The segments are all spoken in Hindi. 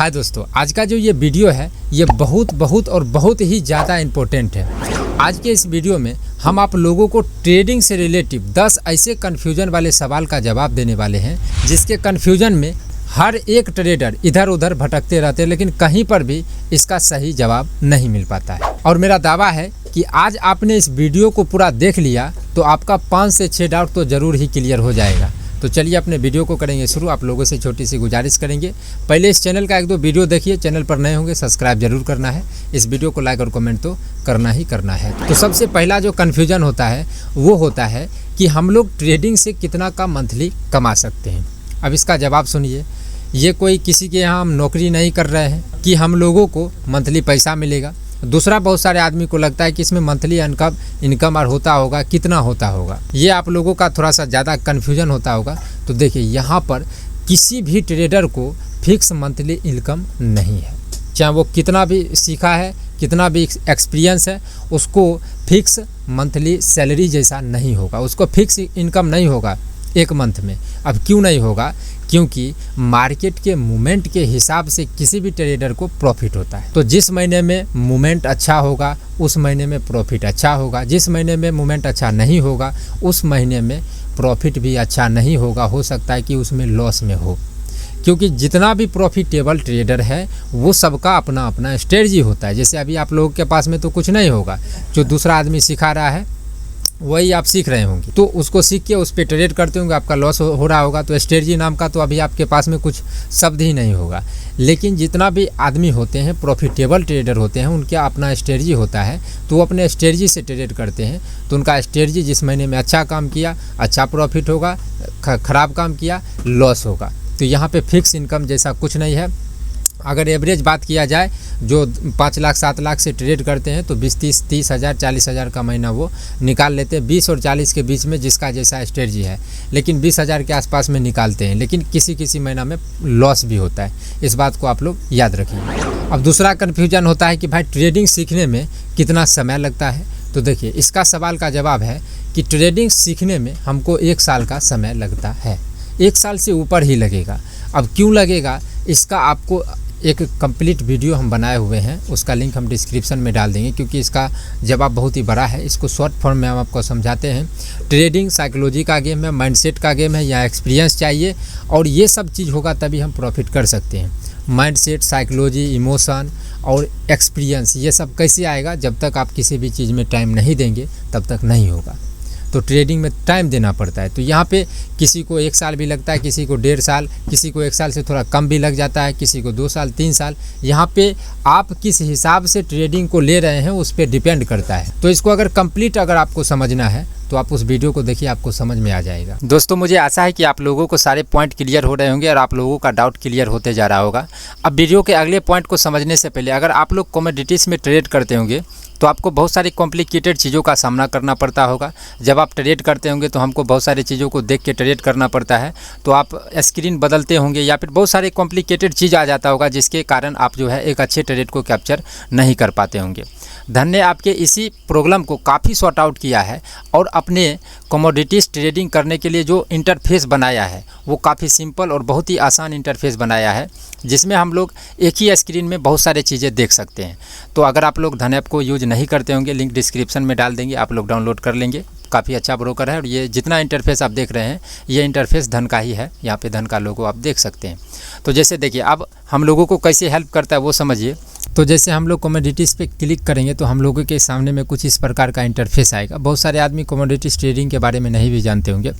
हाय दोस्तों, आज का जो ये वीडियो है ये बहुत ही ज़्यादा इम्पोर्टेंट है। आज के इस वीडियो में हम आप लोगों को ट्रेडिंग से रिलेटिव 10 ऐसे कन्फ्यूजन वाले सवाल का जवाब देने वाले हैं, जिसके कन्फ्यूजन में हर एक ट्रेडर इधर उधर भटकते रहते हैं, लेकिन कहीं पर भी इसका सही जवाब नहीं मिल पाता है। और मेरा दावा है कि आज आपने इस वीडियो को पूरा देख लिया तो आपका 5 से 6 डाउट तो ज़रूर ही क्लियर हो जाएगा। तो चलिए अपने वीडियो को करेंगे शुरू। आप लोगों से छोटी सी गुजारिश करेंगे, पहले इस चैनल का 1-2 वीडियो देखिए, चैनल पर नए होंगे सब्सक्राइब जरूर करना है, इस वीडियो को लाइक और कमेंट तो करना ही करना है। तो सबसे पहला जो कन्फ्यूजन होता है वो होता है कि हम लोग ट्रेडिंग से कितना का मंथली कमा सकते हैं। अब इसका जवाब सुनिए, ये कोई किसी के यहाँ हम नौकरी नहीं कर रहे हैं कि हम लोगों को मंथली पैसा मिलेगा। दूसरा, बहुत सारे आदमी को लगता है कि इसमें मंथली इनकम और होता होगा, कितना होता होगा, ये आप लोगों का थोड़ा सा ज़्यादा कन्फ्यूजन होता होगा। तो देखिए, यहाँ पर किसी भी ट्रेडर को फिक्स मंथली इनकम नहीं है। चाहे वो कितना भी सीखा है, कितना भी एक्सपीरियंस है, उसको फिक्स मंथली सैलरी जैसा नहीं होगा, उसको फिक्स इनकम नहीं होगा एक मंथ में। अब क्यों नहीं होगा? क्योंकि मार्केट के मूवमेंट के हिसाब से किसी भी ट्रेडर को प्रॉफिट होता है। तो जिस महीने में मूवमेंट अच्छा होगा उस महीने में प्रॉफिट अच्छा होगा, जिस महीने में मूवमेंट अच्छा नहीं होगा उस महीने में प्रॉफिट भी अच्छा नहीं होगा, हो सकता है कि उसमें लॉस में हो। क्योंकि जितना भी प्रॉफिटेबल ट्रेडर है वो सबका अपना अपना स्ट्रेटजी होता है। जैसे अभी आप लोगों के पास में तो कुछ नहीं होगा, जो दूसरा आदमी सिखा रहा है वही आप सीख रहे होंगे, तो उसको सीख के उस पर ट्रेड करते होंगे, आपका लॉस हो रहा होगा। तो स्ट्रेटजी नाम का तो अभी आपके पास में कुछ शब्द ही नहीं होगा। लेकिन जितना भी आदमी होते हैं प्रॉफिटेबल ट्रेडर होते हैं, उनका अपना स्ट्रेटजी होता है, तो वो अपने स्ट्रेटजी से ट्रेड करते हैं। तो उनका स्ट्रेटजी जिस महीने में अच्छा काम किया अच्छा प्रॉफिट होगा, ख़राब काम किया लॉस होगा। तो यहाँ पर फिक्स इनकम जैसा कुछ नहीं है। अगर एवरेज बात किया जाए, जो 5 लाख 7 लाख से ट्रेड करते हैं तो 20-30 हज़ार 40 हज़ार का महीना वो निकाल लेते हैं, 20 और 40 के बीच में जिसका जैसा स्ट्रेटजी है, लेकिन 20 हज़ार के आसपास में निकालते हैं। लेकिन किसी महीना में लॉस भी होता है, इस बात को आप लोग याद रखिए। अब दूसरा कन्फ्यूजन होता है कि भाई ट्रेडिंग सीखने में कितना समय लगता है। तो देखिए, इसका सवाल का जवाब है कि ट्रेडिंग सीखने में हमको 1 साल का समय लगता है, 1 साल से ऊपर ही लगेगा। अब क्यों लगेगा, इसका आपको एक कंप्लीट वीडियो हम बनाए हुए हैं, उसका लिंक हम डिस्क्रिप्शन में डाल देंगे, क्योंकि इसका जवाब बहुत ही बड़ा है। इसको शॉर्ट फॉर्म में हम आपको समझाते हैं। ट्रेडिंग साइकोलॉजी का गेम है, माइंडसेट का गेम है, या एक्सपीरियंस चाहिए, और ये सब चीज़ होगा तभी हम प्रॉफिट कर सकते हैं। माइंडसेट, साइकोलॉजी, इमोशन और एक्सपीरियंस, ये सब कैसे आएगा? जब तक आप किसी भी चीज़ में टाइम नहीं देंगे तब तक नहीं होगा। तो ट्रेडिंग में टाइम देना पड़ता है। तो यहाँ पे किसी को 1 साल भी लगता है, किसी को 1.5 साल, किसी को 1 साल से थोड़ा कम भी लग जाता है, किसी को 2 साल 3 साल। यहाँ पे आप किस हिसाब से ट्रेडिंग को ले रहे हैं उस पर डिपेंड करता है। तो इसको अगर आपको समझना है तो आप उस वीडियो को देखिए, आपको समझ में आ जाएगा। दोस्तों, मुझे आशा है कि आप लोगों को सारे पॉइंट क्लियर हो रहे होंगे और आप लोगों का डाउट क्लियर होते जा रहा होगा। अब वीडियो के अगले पॉइंट को समझने से पहले, अगर आप लोग कमोडिटीज़ में ट्रेड करते होंगे तो आपको बहुत सारी कॉम्प्लिकेटेड चीज़ों का सामना करना पड़ता होगा। जब आप ट्रेड करते होंगे तो हमको बहुत सारी चीज़ों को देख के ट्रेड करना पड़ता है, तो आप स्क्रीन बदलते होंगे या फिर बहुत सारे कॉम्प्लिकेटेड चीज़ आ जाता होगा, जिसके कारण आप जो है एक अच्छे ट्रेड को कैप्चर नहीं कर पाते होंगे। धन ने आपके इसी प्रॉब्लम को काफ़ी सॉर्ट आउट किया है और अपने कमोडिटीज़ ट्रेडिंग करने के लिए जो इंटरफेस बनाया है वो काफ़ी सिंपल और बहुत ही आसान इंटरफेस बनाया है, जिसमें हम लोग एक ही स्क्रीन में बहुत सारी चीज़ें देख सकते हैं। तो अगर आप लोग धन ऐप को यूज नहीं करते होंगे, लिंक डिस्क्रिप्शन में डाल देंगे, आप लोग डाउनलोड कर लेंगे। काफ़ी अच्छा ब्रोकर है और ये जितना इंटरफेस आप देख रहे हैं ये इंटरफेस धन का ही है। यहाँ पे धन का लोगो आप देख सकते हैं। तो जैसे देखिए, अब हम लोगों को कैसे हेल्प करता है वो समझिए। तो जैसे हम लोग कमोडिटीज़ पे क्लिक करेंगे तो हम लोगों के सामने में कुछ इस प्रकार का इंटरफेस आएगा। बहुत सारे आदमी कमोडिटीज़ ट्रेडिंग के बारे में नहीं भी जानते होंगे।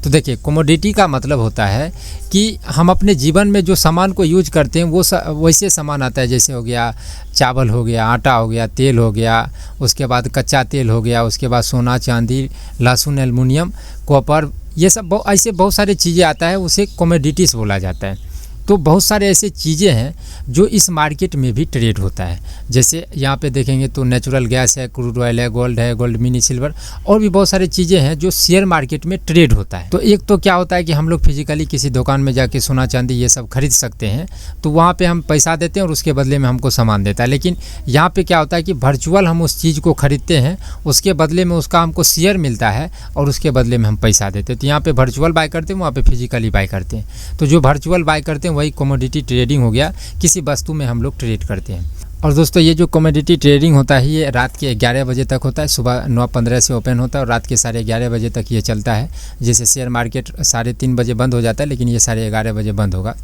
तो देखिए, कमोडिटी का मतलब होता है कि हम अपने जीवन में जो सामान को यूज करते हैं वो वैसे सामान आता है। जैसे हो गया चावल, हो गया आटा, हो गया तेल, हो गया उसके बाद कच्चा तेल, हो गया उसके बाद सोना चांदी, लहसुन, एल्युमिनियम, कॉपर, ये सब ऐसे बहुत सारी चीज़ें आता है, उसे कमोडिटीज़ बोला जाता है। तो बहुत सारे ऐसे चीज़ें हैं जो इस मार्केट में भी ट्रेड होता है। जैसे यहाँ पे देखेंगे तो नेचुरल गैस है, क्रूड ऑयल है, गोल्ड मिनी सिल्वर, और भी बहुत सारी चीज़ें हैं जो शेयर मार्केट में ट्रेड होता है। तो एक तो क्या होता है कि हम लोग फिजिकली किसी दुकान में जाके सोना चांदी ये सब खरीद सकते हैं, तो वहाँ पे हम पैसा देते हैं और उसके बदले में हमको सामान देता है। लेकिन यहाँ पे क्या होता है कि वर्चुअल हम उस चीज़ को खरीदते हैं, उसके बदले में उसका हमको शेयर मिलता है और उसके बदले में हम पैसा देते हैं। तो यहाँ पे वर्चुअल बाय करते हैं, वहाँ पे फिजिकली बाय करते हैं। तो जो वर्चुअल बाय करते हैं हैं वही कमोडिटी ट्रेडिंग हो गया, किसी वस्तु में हम लोग ट्रेड करते हैं। और दोस्तों ये जो कमोडिटी ट्रेडिंग होता है ये रात के 11 बजे तक होता है, सुबह 9:15 से ओपन होता है और रात के 11:30 बजे तक ये चलता है। जैसे शेयर मार्केट 3:30 बजे बंद हो जाता है, लेकिन ये 11:30 बजे बंद होगा।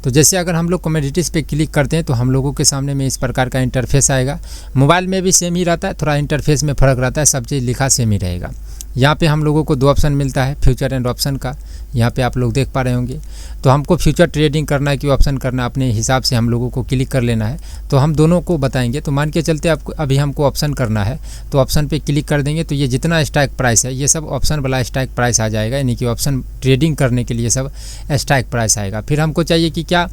तो जैसे अगर हम लोग कमोडिटीज़ पे क्लिक करते हैं तो हम लोगों के सामने में इस प्रकार का इंटरफेस आएगा। मोबाइल में भी सेम ही रहता है, थोड़ा इंटरफेस में फ़र्क रहता है, सब चीज़ लिखा सेम ही रहेगा। यहाँ पे हम लोगों को 2 ऑप्शन मिलता है, फ्यूचर एंड ऑप्शन का। यहाँ पे आप लोग देख पा रहे होंगे। तो हमको फ्यूचर ट्रेडिंग करना है कि ऑप्शन करना है, अपने हिसाब से हम लोगों को क्लिक कर लेना है। तो हम दोनों को बताएंगे। तो मान के चलते आपको अभी हमको ऑप्शन करना है, तो ऑप्शन पे क्लिक कर देंगे तो ये जितना स्ट्राइक प्राइस है ये सब ऑप्शन वाला स्ट्राइक प्राइस आ जाएगा, यानी कि ऑप्शन ट्रेडिंग करने के लिए सब स्ट्राइक प्राइस आएगा। फिर हमको चाहिए कि क्या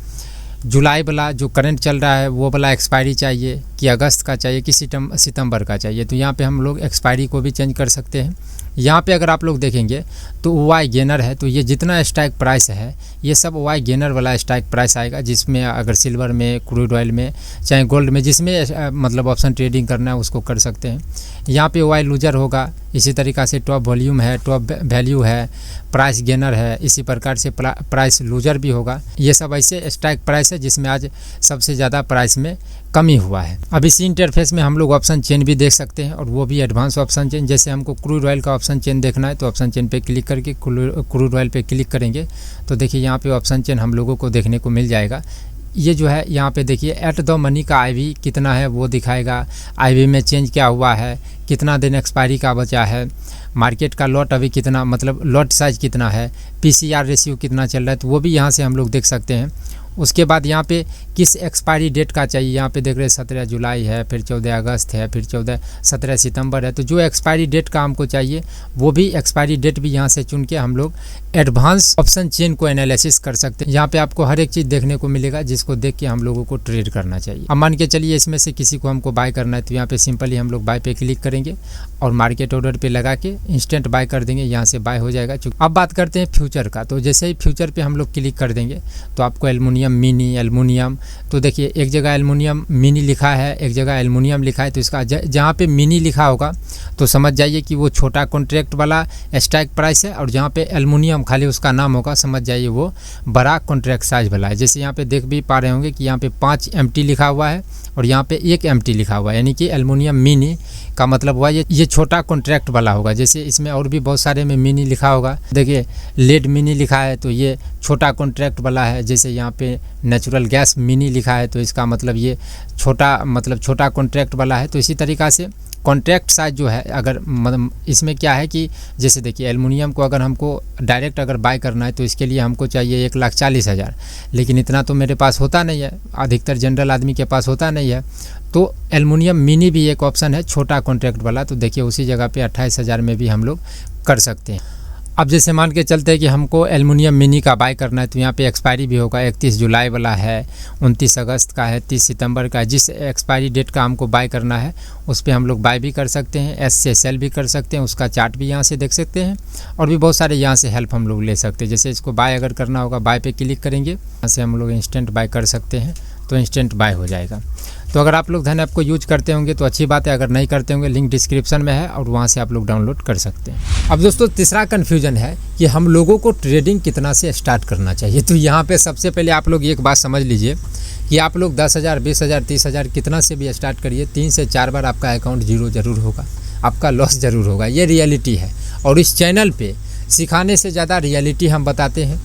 जुलाई वाला जो करंट चल रहा है वो वाला एक्सपायरी चाहिए, कि अगस्त का चाहिए, कि सितंबर का चाहिए। तो यहाँ पे हम लोग एक्सपायरी को भी चेंज कर सकते हैं। यहाँ पे अगर आप लोग देखेंगे तो वाई गेनर है, तो ये जितना स्ट्राइक प्राइस है ये सब वाई गेनर वाला स्ट्राइक प्राइस आएगा, जिसमें अगर सिल्वर में, क्रूड ऑयल में, चाहे गोल्ड में, जिसमें मतलब ऑप्शन ट्रेडिंग करना है उसको कर सकते हैं। यहाँ पे वाई लूजर होगा, इसी तरीक़ा से टॉप वॉल्यूम है, टॉप वैल्यू है, प्राइस गेनर है, इसी प्रकार से प्राइस लूजर भी होगा। ये सब ऐसे स्ट्राइक प्राइस है जिसमें आज सबसे ज़्यादा प्राइस में कमी हुआ है। अब इसी इंटरफेस में हम लोग ऑप्शन चेन भी देख सकते हैं, और वो भी एडवांस ऑप्शन चेन। जैसे हमको क्रूड ऑयल का ऑप्शन चेन देखना है तो ऑप्शन चेन पे क्लिक करके क्रूड ऑयल पे क्लिक करेंगे तो देखिए यहाँ पे ऑप्शन चेन हम लोगों को देखने को मिल जाएगा। ये जो है यहाँ पे देखिए एट द मनी का आईवी कितना है वो दिखाएगा, आईवी में चेंज क्या हुआ है, कितना दिन एक्सपायरी का बचा है, मार्केट का लॉट अभी कितना, मतलब लॉट साइज कितना है, पीसीआर रेशियो कितना चल रहा है, तो वो भी यहाँ से हम लोग देख सकते हैं। उसके बाद यहाँ पे किस एक्सपायरी डेट का चाहिए, यहाँ पे देख रहे हैं 17 जुलाई है, फिर 14 अगस्त है, फिर 17 सितंबर है। तो जो एक्सपायरी डेट का हमको चाहिए वो भी एक्सपायरी डेट भी यहाँ से चुन के हम लोग एडवांस ऑप्शन चेन को एनालिसिस कर सकते हैं। यहाँ पे आपको हर एक चीज़ देखने को मिलेगा जिसको देख के हम लोगों को ट्रेड करना चाहिए। अब मान के चलिए इसमें से किसी को हमको बाय करना है तो यहाँ पे सिंपली हम लोग बाय पे क्लिक करेंगे और मार्केट ऑर्डर पे लगा के इंस्टेंट बाय कर देंगे, यहाँ से बाय हो जाएगा। अब बात करते हैं फ्यूचर का। तो जैसे ही फ्यूचर पे हम लोग क्लिक कर देंगे तो आपको एल्युमिनियम मिनी, एल्युमिनियम, तो देखिए एक जगह एल्युमिनियम मिनी लिखा है, एक जगह एल्युमिनियम लिखा है। तो इसका जहाँ पे मिनी लिखा होगा तो समझ जाइए कि वो छोटा कॉन्ट्रैक्ट वाला स्ट्राइक प्राइस है, और जहाँ पे एल्युमिनियम खाली उसका नाम होगा समझ जाइए वो बड़ा कॉन्ट्रैक्ट साइज वाला है। जैसे यहाँ पे देख भी पा रहे होंगे कि यहाँ पे 5 MT लिखा हुआ है और यहाँ पे 1 MT लिखा हुआ है, यानी कि एल्युमिनियम मिनी का मतलब हुआ ये छोटा कॉन्ट्रैक्ट वाला होगा। जैसे इसमें और भी बहुत सारे में मिनी लिखा होगा, देखिए लेड मिनी लिखा है तो ये छोटा कॉन्ट्रैक्ट वाला है। जैसे यहाँ पे नेचुरल गैस मिनी लिखा है तो इसका मतलब ये छोटा कॉन्ट्रैक्ट वाला है। तो इसी तरीक़ा से कॉन्ट्रैक्ट साइज जो है, अगर मतलब इसमें क्या है कि जैसे देखिए एल्युमिनियम को अगर हमको डायरेक्ट अगर बाय करना है तो इसके लिए हमको चाहिए 1,40,000, लेकिन इतना तो मेरे पास होता नहीं है, अधिकतर जनरल आदमी के पास होता नहीं है। तो एल्युमिनियम मिनी भी एक ऑप्शन है छोटा कॉन्ट्रैक्ट वाला, तो देखिए उसी जगह पे 28,000 में भी हम लोग कर सकते हैं। अब जैसे मान के चलते हैं कि हमको एल्युमिनियम मिनी का बाय करना है तो यहाँ पे एक्सपायरी भी होगा, 31 जुलाई वाला है, 29 अगस्त का है, 30 सितंबर का है। जिस एक्सपायरी डेट का हमको बाय करना है उस पर हम लोग बाय भी कर सकते हैं, एस से सेल भी कर सकते हैं, उसका चार्ट भी यहाँ से देख सकते हैं, और भी बहुत सारे यहाँ से हेल्प हम लोग ले सकते हैं। जैसे इसको बाय अगर करना होगा बाय पे क्लिक करेंगे, यहाँ से हम लोग इंस्टेंट बाय कर सकते हैं तो इंस्टेंट बाय हो जाएगा। तो अगर आप लोग धन ऐप को यूज करते होंगे तो अच्छी बात है, अगर नहीं करते होंगे लिंक डिस्क्रिप्शन में है और वहाँ से आप लोग डाउनलोड कर सकते हैं। अब दोस्तों तीसरा कन्फ्यूजन है कि हम लोगों को ट्रेडिंग कितना से स्टार्ट करना चाहिए। तो यहाँ पे सबसे पहले आप लोग एक बात समझ लीजिए कि आप लोग 10,000, 20,000, 30,000 कितना से भी स्टार्ट करिए, 3 से 4 बार आपका अकाउंट जीरो ज़रूर होगा, आपका लॉस ज़रूर होगा, ये रियलिटी है। और इस चैनल पे सिखाने से ज़्यादा रियलिटी हम बताते हैं।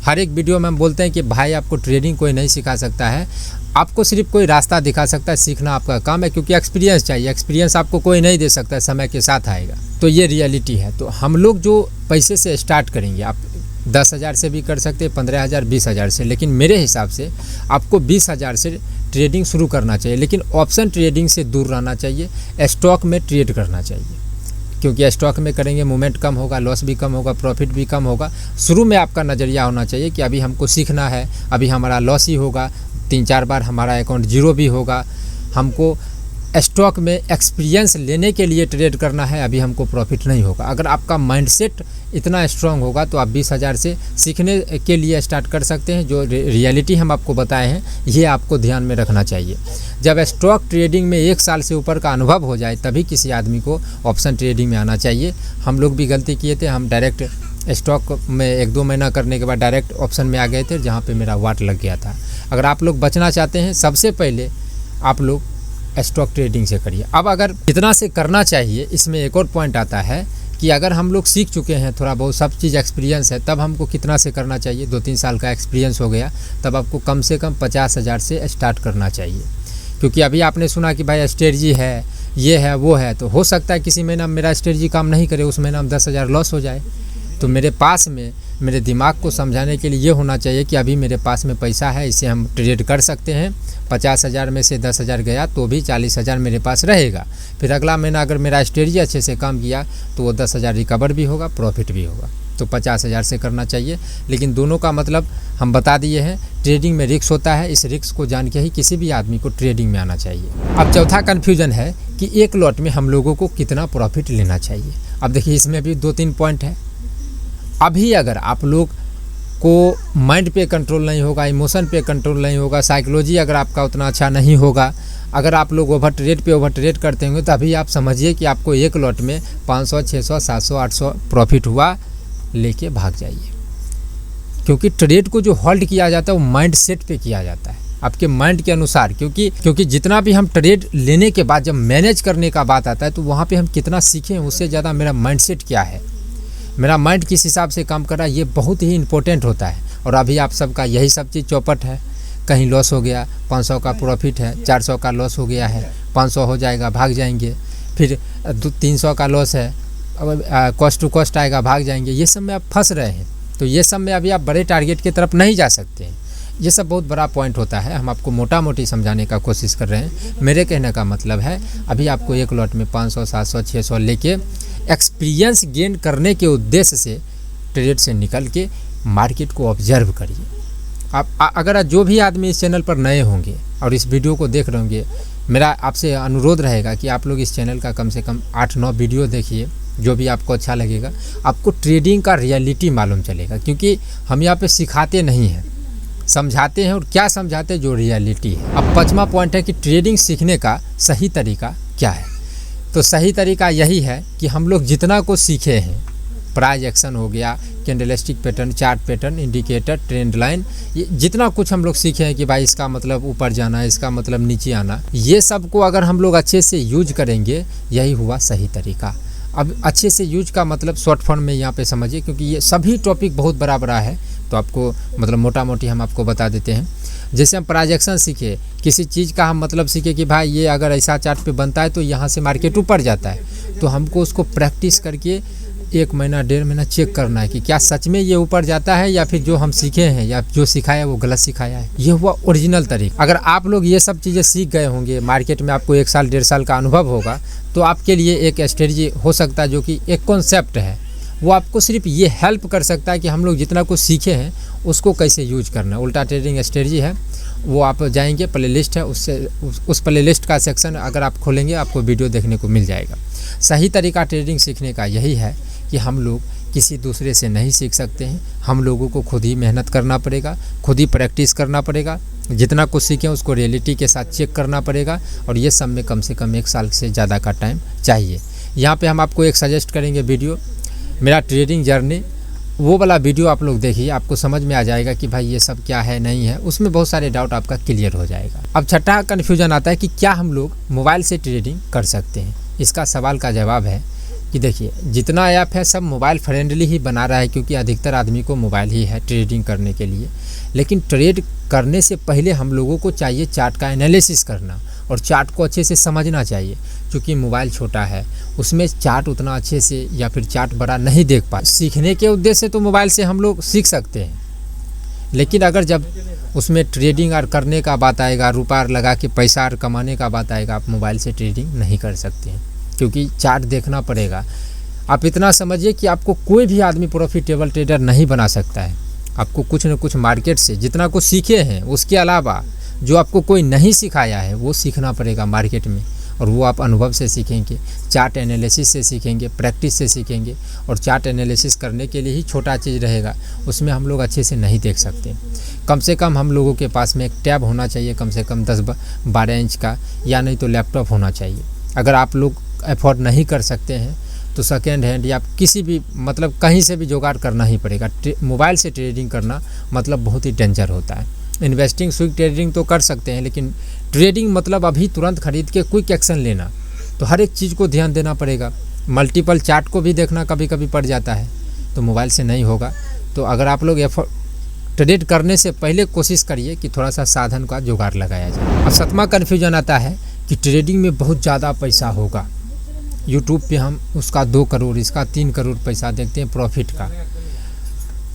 हर एक वीडियो में हम बोलते हैं कि भाई आपको ट्रेडिंग कोई नहीं सिखा सकता है, आपको सिर्फ कोई रास्ता दिखा सकता है, सीखना आपका काम है, क्योंकि एक्सपीरियंस चाहिए, एक्सपीरियंस आपको कोई नहीं दे सकता है, समय के साथ आएगा। तो ये रियलिटी है। तो हम लोग जो पैसे से स्टार्ट करेंगे, आप 10,000 से भी कर सकते हैं, 15,000, 20,000 से, लेकिन मेरे हिसाब से आपको 20,000 से ट्रेडिंग शुरू करना चाहिए। लेकिन ऑप्शन ट्रेडिंग से दूर रहना चाहिए, स्टॉक में ट्रेड करना चाहिए, क्योंकि स्टॉक में करेंगे मूवमेंट कम होगा, लॉस भी कम होगा, प्रॉफिट भी कम होगा। शुरू में आपका नज़रिया होना चाहिए कि अभी हमको सीखना है, अभी हमारा लॉस ही होगा, 3-4 बार हमारा अकाउंट जीरो भी होगा, हमको स्टॉक में एक्सपीरियंस लेने के लिए ट्रेड करना है, अभी हमको प्रॉफिट नहीं होगा। अगर आपका माइंडसेट इतना स्ट्रांग होगा तो आप 20,000 से सीखने के लिए स्टार्ट कर सकते हैं। जो रियलिटी हम आपको बताए हैं ये आपको ध्यान में रखना चाहिए। जब स्टॉक ट्रेडिंग में 1 साल से ऊपर का अनुभव हो जाए तभी किसी आदमी को ऑप्शन ट्रेडिंग में आना चाहिए। हम लोग भी गलती किए थे, हम डायरेक्ट स्टॉक में 1-2 महीना करने के बाद डायरेक्ट ऑप्शन में आ गए थे, जहाँ पे मेरा वाट लग गया था। अगर आप लोग बचना चाहते हैं, सबसे पहले आप लोग स्टॉक ट्रेडिंग से करिए। अब अगर कितना से करना चाहिए, इसमें एक और पॉइंट आता है कि अगर हम लोग सीख चुके हैं, थोड़ा बहुत सब चीज़ एक्सपीरियंस है, तब हमको कितना से करना चाहिए। 2-3 साल का एक्सपीरियंस हो गया, तब आपको कम से कम 50,000 से स्टार्ट करना चाहिए। क्योंकि अभी आपने सुना कि भाई स्ट्रेटजी है, ये है, वो है, तो हो सकता है किसी महीना मेरा स्ट्रेटजी काम नहीं करे, उस महीना में 10,000 लॉस हो जाए। तो मेरे पास में मेरे दिमाग को समझाने के लिए ये होना चाहिए कि अभी मेरे पास में पैसा है, इसे हम ट्रेड कर सकते हैं। 50,000 में से 10,000 गया तो भी 40,000 मेरे पास रहेगा। फिर अगला महीना अगर मेरा स्ट्रेटजी अच्छे से काम किया तो वो 10,000 रिकवर भी होगा, प्रॉफिट भी होगा। तो 50,000 से करना चाहिए। लेकिन दोनों का मतलब हम बता दिए हैं। ट्रेडिंग में रिस्क होता है, इस रिस्क को जान के ही किसी भी आदमी को ट्रेडिंग में आना चाहिए। अब चौथा कन्फ्यूजन है कि एक लॉट में हम लोगों को कितना प्रॉफिट लेना चाहिए। अब देखिए, इसमें भी 2-3 पॉइंट है। अभी अगर आप लोग को माइंड पे कंट्रोल नहीं होगा, इमोशन पे कंट्रोल नहीं होगा, साइकोलॉजी अगर आपका उतना अच्छा नहीं होगा, अगर आप लोग ओवर ट्रेड करते होंगे, तो अभी आप समझिए कि आपको एक लॉट में 500, 600, 700, 800 प्रॉफिट हुआ, लेके भाग जाइए। क्योंकि ट्रेड को जो होल्ड किया जाता है वो माइंड सेट पे किया जाता है, आपके माइंड के अनुसार। क्योंकि जितना भी हम ट्रेड लेने के बाद जब मैनेज करने का बात आता है, तो वहाँ पे हम कितना सीखें, उससे ज़्यादा मेरा माइंड सेट क्या है, मेरा माइंड किस हिसाब से काम कर रहा है, ये बहुत ही इंपॉर्टेंट होता है। और अभी आप सबका यही सब चीज़ चौपट है। कहीं लॉस हो गया, 500 का प्रॉफिट है, 400 का लॉस हो गया है, 500 हो जाएगा, भाग जाएंगे। फिर 300 का लॉस है, कॉस्ट टू कॉस्ट आएगा, भाग जाएंगे। ये सब में आप फंस रहे हैं। तो ये सब में अभी आप बड़े टारगेट की तरफ नहीं जा सकते हैं। ये सब बहुत बड़ा पॉइंट होता है। हम आपको मोटा मोटी समझाने का कोशिश कर रहे हैं। मेरे कहने का मतलब है, अभी आपको एक लॉट में 500, 700, 600 लेके एक्सपीरियंस गेन करने के उद्देश्य से ट्रेड से निकल के मार्केट को ऑब्जर्व करिए। आप अगर जो भी आदमी इस चैनल पर नए होंगे और इस वीडियो को देख रहे होंगे, मेरा आपसे अनुरोध रहेगा कि आप लोग इस चैनल का कम से कम 8-9 वीडियो देखिए, जो भी आपको अच्छा लगेगा। आपको ट्रेडिंग का रियलिटी मालूम चलेगा, क्योंकि हम यहाँ पे सिखाते नहीं हैं, समझाते हैं। और क्या समझाते हैं, जो रियलिटी है। अब 5वां पॉइंट है कि ट्रेडिंग सीखने का सही तरीका क्या है। तो सही तरीका यही है कि हम लोग जितना कुछ सीखे हैं, प्राइस एक्शन हो गया, candlestick pattern, chart pattern, indicator, trend line, ये जितना कुछ हम लोग सीखे हैं कि भाई इसका मतलब ऊपर जाना, इसका मतलब नीचे आना, ये सब को अगर हम लोग अच्छे से यूज करेंगे, यही हुआ सही तरीका। अब अच्छे से यूज का मतलब शॉर्ट फॉर्म में यहाँ पे समझिए, क्योंकि ये सभी टॉपिक बहुत बड़ा बड़ा है, तो आपको मतलब मोटा मोटी हम आपको बता देते हैं। जैसे हम प्राइजेक्शन सीखे, किसी चीज़ का हम मतलब सीखे कि भाई ये अगर ऐसा चार्ट पे बनता है तो यहाँ से मार्केट ऊपर जाता है, तो हमको उसको प्रैक्टिस करके 1 महीना 1.5 महीना चेक करना है कि क्या सच में ये ऊपर जाता है, या फिर जो हम सीखे हैं या जो सिखाया वो गलत सिखाया है। ये हुआ ओरिजिनल तरीका। अगर आप लोग ये सब चीज़ें सीख गए होंगे, मार्केट में आपको 1 साल 1.5 साल का अनुभव होगा, तो आपके लिए एक स्ट्रेटजी हो सकता है, जो कि एक कॉन्सेप्ट है, वो आपको सिर्फ ये हेल्प कर सकता है कि हम लोग जितना कुछ सीखे हैं उसको कैसे यूज करना है। उल्टा ट्रेडिंग स्ट्रेटजी है, वो आप जाएंगे, प्लेलिस्ट है, उससे उस प्लेलिस्ट का सेक्शन अगर आप खोलेंगे, आपको वीडियो देखने को मिल जाएगा। सही तरीका ट्रेडिंग सीखने का यही है कि हम लोग किसी दूसरे से नहीं सीख सकते हैं। हम लोगों को खुद ही मेहनत करना पड़ेगा, खुद ही प्रैक्टिस करना पड़ेगा। जितना कुछ सीखें उसको रियलिटी के साथ चेक करना पड़ेगा, और ये सब में कम से कम 1 साल से ज़्यादा का टाइम चाहिए। यहाँ पे हम आपको एक सजेस्ट करेंगे वीडियो, मेरा ट्रेडिंग जर्नी, वो वाला वीडियो आप लोग देखिए, आपको समझ में आ जाएगा कि भाई ये सब क्या है, नहीं है। उसमें बहुत सारे डाउट आपका क्लियर हो जाएगा। अब छठा कन्फ्यूजन आता है कि क्या हम लोग मोबाइल से ट्रेडिंग कर सकते हैं। इसका सवाल का जवाब है कि देखिए, जितना ऐप है सब मोबाइल फ्रेंडली ही बना रहा है, क्योंकि अधिकतर आदमी को मोबाइल ही है ट्रेडिंग करने के लिए। लेकिन ट्रेड करने से पहले हम लोगों को चाहिए चार्ट का एनालिसिस करना, और चार्ट को अच्छे से समझना चाहिए। क्योंकि मोबाइल छोटा है, उसमें चार्ट उतना अच्छे से या फिर चार्ट बड़ा नहीं देख पाए। सीखने के उद्देश्य से तो मोबाइल से हम लोग सीख सकते हैं, लेकिन अगर जब उसमें ट्रेडिंग और करने का बात आएगा, रुपया लगा के पैसा और कमाने का बात आएगा, आप मोबाइल से ट्रेडिंग नहीं कर सकते हैं, क्योंकि चार्ट देखना पड़ेगा। आप इतना समझिए कि आपको कोई भी आदमी प्रॉफिटेबल ट्रेडर नहीं बना सकता है। आपको कुछ न कुछ मार्केट से जितना कुछ सीखे हैं, उसके अलावा जो आपको कोई नहीं सिखाया है वो सीखना पड़ेगा मार्केट में, और वो आप अनुभव से सीखेंगे, चार्ट एनालिसिस से सीखेंगे, प्रैक्टिस से सीखेंगे। और चार्ट एनालिसिस करने के लिए ही छोटा चीज़ रहेगा, उसमें हम लोग अच्छे से नहीं देख सकते। कम से कम हम लोगों के पास में एक टैब होना चाहिए, कम से कम 10-12 इंच का, या नहीं तो लैपटॉप होना चाहिए। अगर आप लोग अफोर्ड नहीं कर सकते हैं तो सेकेंड हैंड या किसी भी मतलब कहीं से भी जुगाड़ करना ही पड़ेगा। मोबाइल से ट्रेडिंग करना मतलब बहुत ही डेंजर होता है। इन्वेस्टिंग स्विंग ट्रेडिंग तो कर सकते हैं, लेकिन ट्रेडिंग मतलब अभी तुरंत खरीद के क्विक एक्शन लेना, तो हर एक चीज़ को ध्यान देना पड़ेगा। मल्टीपल चार्ट को भी देखना कभी कभी पड़ जाता है, तो मोबाइल से नहीं होगा। तो अगर आप लोग ट्रेड करने से पहले कोशिश करिए कि थोड़ा सा साधन का जुगाड़ लगाया जाए। अब 7वां कन्फ्यूजन आता है कि ट्रेडिंग में बहुत ज़्यादा पैसा होगा। यूट्यूब पे हम उसका 2 करोड़ इसका 3 करोड़ पैसा देखते हैं प्रॉफिट का।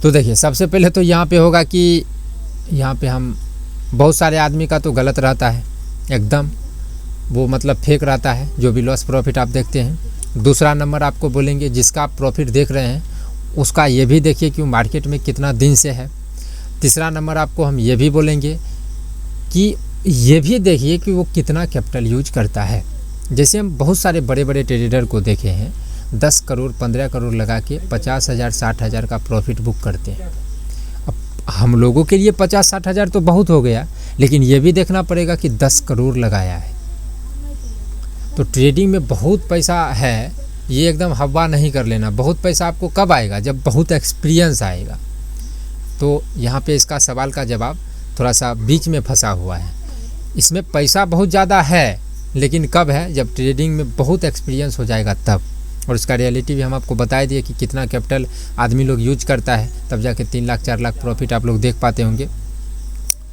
तो देखिए, सबसे पहले तो यहाँ पे होगा कि यहाँ पे हम बहुत सारे आदमी का तो गलत रहता है, एकदम वो मतलब फेक रहता है जो भी लॉस प्रॉफिट आप देखते हैं। दूसरा नंबर आपको बोलेंगे जिसका आप प्रॉफिट देख रहे हैं उसका ये भी देखिए कि मार्केट में कितना दिन से है। तीसरा नंबर आपको हम ये भी बोलेंगे कि ये भी देखिए कि वो कितना कैपिटल यूज करता है। जैसे हम बहुत सारे बड़े बड़े ट्रेडर को देखे हैं 10 करोड़ 15 करोड़ लगा के 50,000 60,000 का प्रॉफिट बुक करते हैं। अब हम लोगों के लिए 50-60 हज़ार तो बहुत हो गया, लेकिन ये भी देखना पड़ेगा कि 10 करोड़ लगाया है। तो ट्रेडिंग में बहुत पैसा है, ये एकदम हवा नहीं कर लेना। बहुत पैसा आपको कब आएगा? जब बहुत एक्सपीरियंस आएगा। तो यहाँ पे इसका सवाल का जवाब थोड़ा सा बीच में फंसा हुआ है। इसमें पैसा बहुत ज़्यादा है, लेकिन कब है? जब ट्रेडिंग में बहुत एक्सपीरियंस हो जाएगा तब। और इसका रियलिटी भी हम आपको बता दिए कि कितना कैपिटल आदमी लोग यूज करता है, तब जाके 3 लाख 4 लाख प्रॉफिट आप लोग देख पाते होंगे।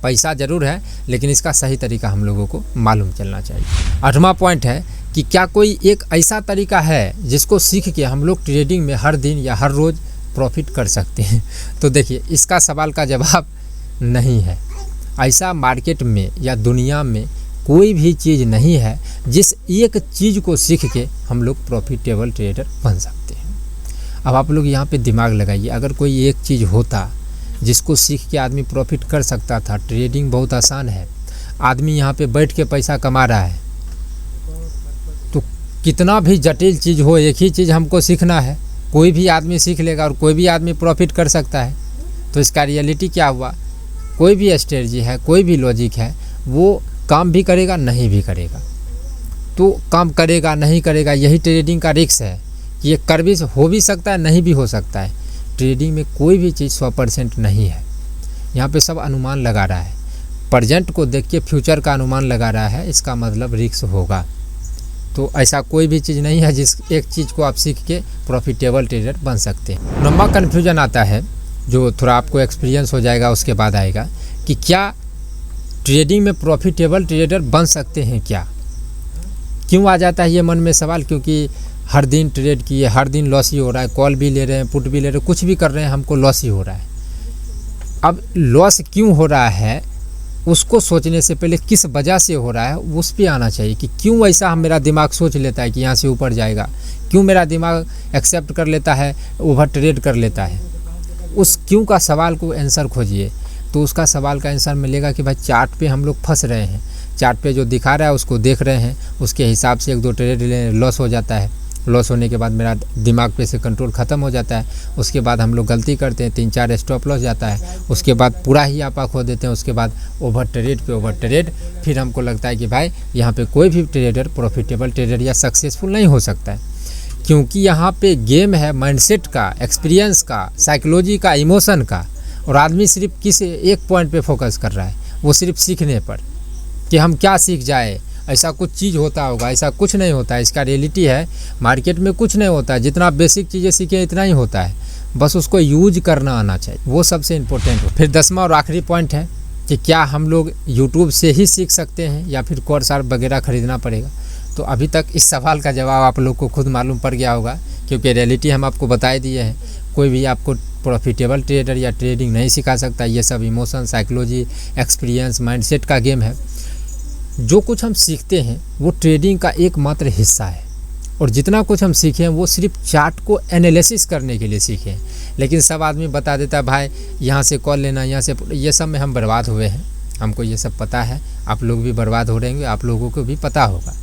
पैसा ज़रूर है, लेकिन इसका सही तरीका हम लोगों को मालूम चलना चाहिए। 8वां पॉइंट है कि क्या कोई एक ऐसा तरीका है जिसको सीख के हम लोग ट्रेडिंग में हर दिन या हर रोज़ प्रॉफिट कर सकते हैं? तो देखिए, इसका सवाल का जवाब नहीं है। ऐसा मार्केट में या दुनिया में कोई भी चीज़ नहीं है जिस एक चीज़ को सीख के हम लोग प्रॉफिटेबल ट्रेडर बन सकते हैं। अब आप लोग यहाँ पे दिमाग लगाइए, अगर कोई एक चीज़ होता जिसको सीख के आदमी प्रॉफिट कर सकता था। ट्रेडिंग बहुत आसान है, आदमी यहाँ पे बैठ के पैसा कमा रहा है, तो कितना भी जटिल चीज़ हो, एक ही चीज़ हमको सीखना है, कोई भी आदमी सीख लेगा और कोई भी आदमी प्रॉफिट कर सकता है। तो इसका रियलिटी क्या हुआ? कोई भी स्ट्रेटजी है, कोई भी लॉजिक है, वो काम भी करेगा नहीं भी करेगा। तो काम करेगा नहीं करेगा, यही ट्रेडिंग का रिस्क है कि ये कर भी हो भी सकता है, नहीं भी हो सकता है। ट्रेडिंग में कोई भी चीज़ 100% नहीं है। यहाँ पे सब अनुमान लगा रहा है, प्रेजेंट को देख के फ्यूचर का अनुमान लगा रहा है, इसका मतलब रिस्क होगा। तो ऐसा कोई भी चीज़ नहीं है जिस एक चीज़ को आप सीख के प्रॉफिटेबल ट्रेडर बन सकते हैं। 9वां कन्फ्यूजन आता है जो थोड़ा आपको एक्सपीरियंस हो जाएगा उसके बाद आएगा कि क्या ट्रेडिंग में प्रॉफिटेबल ट्रेडर बन सकते हैं क्या? क्यों आ जाता है ये मन में सवाल? क्योंकि हर दिन ट्रेड किए, हर दिन लॉस ही हो रहा है, कॉल भी ले रहे हैं, पुट भी ले रहे हैं, कुछ भी कर रहे हैं, हमको लॉस ही हो रहा है। अब लॉस क्यों हो रहा है उसको सोचने से पहले किस वजह से हो रहा है उस पर आना चाहिए कि क्यों ऐसा हम मेरा दिमाग सोच लेता है कि यहाँ से ऊपर जाएगा, क्यों मेरा दिमाग एक्सेप्ट कर लेता है, ओवर ट्रेड कर लेता है। उस क्यों का सवाल को आंसर खोजिए, तो उसका सवाल का आंसर मिलेगा कि भाई चार्ट पे हम लोग फंस रहे हैं, चार्ट पे जो दिखा रहा है उसको देख रहे हैं, उसके हिसाब से 1-2 ट्रेड लॉस हो जाता है। लॉस होने के बाद मेरा दिमाग पे से कंट्रोल ख़त्म हो जाता है। उसके बाद हम लोग गलती करते हैं, 3-4 स्टॉप लॉस जाता है, उसके बाद पूरा ही आपा खो देते हैं। उसके बाद ओवर ट्रेड पे ओवर ट्रेड, फिर हमको लगता है कि भाई यहाँ पे कोई भी ट्रेडर प्रॉफिटेबल ट्रेडर या सक्सेसफुल नहीं हो सकता है, क्योंकि यहाँ पे गेम है माइंडसेट का, एक्सपीरियंस का, साइकोलॉजी का, इमोशन का। और आदमी सिर्फ किस एक पॉइंट पे फोकस कर रहा है, वो सिर्फ सीखने पर कि हम क्या सीख जाए, ऐसा कुछ चीज़ होता होगा। ऐसा कुछ नहीं होता है। इसका रियलिटी है मार्केट में कुछ नहीं होता है, जितना बेसिक चीज़ें सीखें इतना ही होता है, बस उसको यूज करना आना चाहिए, वो सबसे इम्पोर्टेंट हो। फिर 10वां और आखिरी पॉइंट है कि क्या हम लोग यूट्यूब से ही सीख सकते हैं या फिर कोर्स वगैरह ख़रीदना पड़ेगा? तो अभी तक इस सवाल का जवाब आप लोग को खुद मालूम पड़ गया होगा, क्योंकि रियलिटी हम आपको बता दिए हैं। कोई भी आपको प्रॉफिटेबल ट्रेडर या ट्रेडिंग नहीं सिखा सकता। ये सब इमोशन, साइकोलॉजी, एक्सपीरियंस, माइंडसेट का गेम है। जो कुछ हम सीखते हैं वो ट्रेडिंग का एकमात्र हिस्सा है, और जितना कुछ हम सीखे हैं वो सिर्फ चार्ट को एनालिसिस करने के लिए सीखे हैं। लेकिन सब आदमी बता देता है भाई यहाँ से कॉल लेना, यहाँ से, ये सब में हम बर्बाद हुए हैं। हमको ये सब पता है, आप लोग भी बर्बाद हो रहेंगे, आप लोगों को भी पता होगा।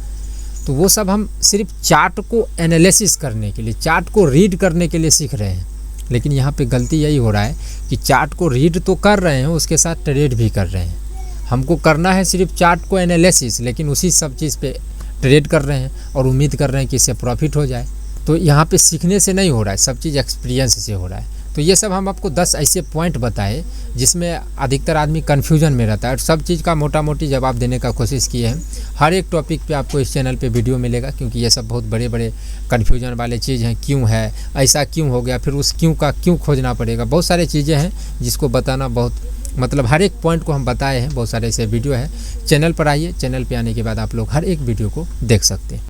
तो वो सब हम सिर्फ चार्ट को एनालिसिस करने के लिए, चार्ट को रीड करने के लिए सीख रहे हैं। लेकिन यहाँ पे गलती यही हो रहा है कि चार्ट को रीड तो कर रहे हैं, उसके साथ ट्रेड भी कर रहे हैं। हमको करना है सिर्फ चार्ट को एनालिसिस, लेकिन उसी सब चीज़ पे ट्रेड कर रहे हैं और उम्मीद कर रहे हैं कि इससे प्रॉफिट हो जाए। तो यहाँ पे सीखने से नहीं हो रहा है, सब चीज़ एक्सपीरियंस से हो रहा है। तो ये सब हम आपको 10 ऐसे पॉइंट बताए जिसमें अधिकतर आदमी कन्फ्यूजन में रहता है, और सब चीज़ का मोटा मोटी जवाब देने का कोशिश किए हैं। हर एक टॉपिक पे आपको इस चैनल पे वीडियो मिलेगा, क्योंकि ये सब बहुत बड़े बड़े कन्फ्यूजन वाले चीज़ हैं। क्यों है ऐसा, क्यों हो गया, फिर उस क्यों का क्यों खोजना पड़ेगा, बहुत सारी चीज़ें हैं जिसको बताना बहुत, मतलब हर एक पॉइंट को हम बताए हैं। बहुत सारे ऐसे वीडियो हैं। चैनल पर आइए, चैनल पे आने के बाद आप लोग हर एक वीडियो को देख सकते हैं।